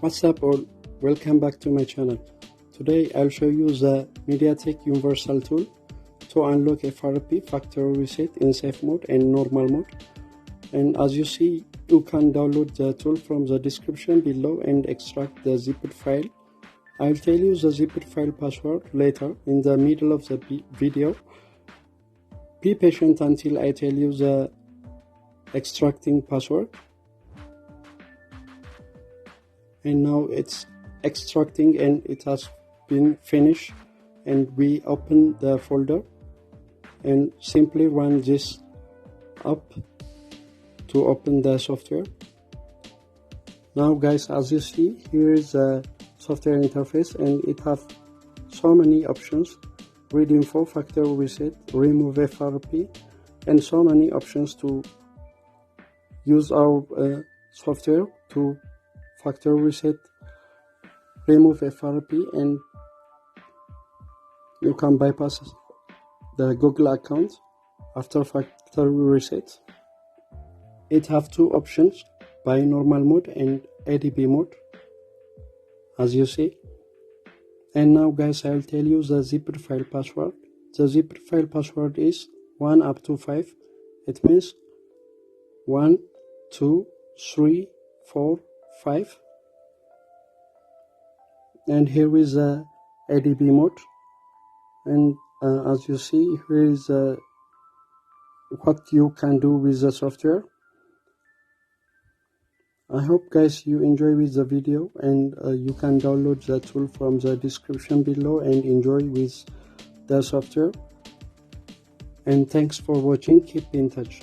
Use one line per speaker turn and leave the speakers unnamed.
What's up all, welcome back to my channel. Today I'll show you the Mediatek Universal tool to unlock FRP factory reset in safe mode and normal mode. And as you see, you can download the tool from the description below and extract the zipped file. I'll tell you the zipped file password later in the middle of the video. Be patient until I tell you the extracting password. And now it's extracting and it has been finished, and we open the folder and simply run this up to open the software. Now guys, as you see, here is the software interface and it has so many options: read info, factory reset, remove FRP, and so many options to use our software to factory reset, remove FRP, and you can bypass the Google account after factory reset. It have two options, by normal mode and ADB mode, as you see. And now guys, I'll tell you the zipped file password. The zipped file password is 1 up to 5. It means 1, 2, 3, 4, 5. And here is the ADB mode, and as you see, here is what you can do with the software. I hope guys you enjoy with the video, and you can download the tool from the description below and enjoy with the software. And thanks for watching. Keep in touch.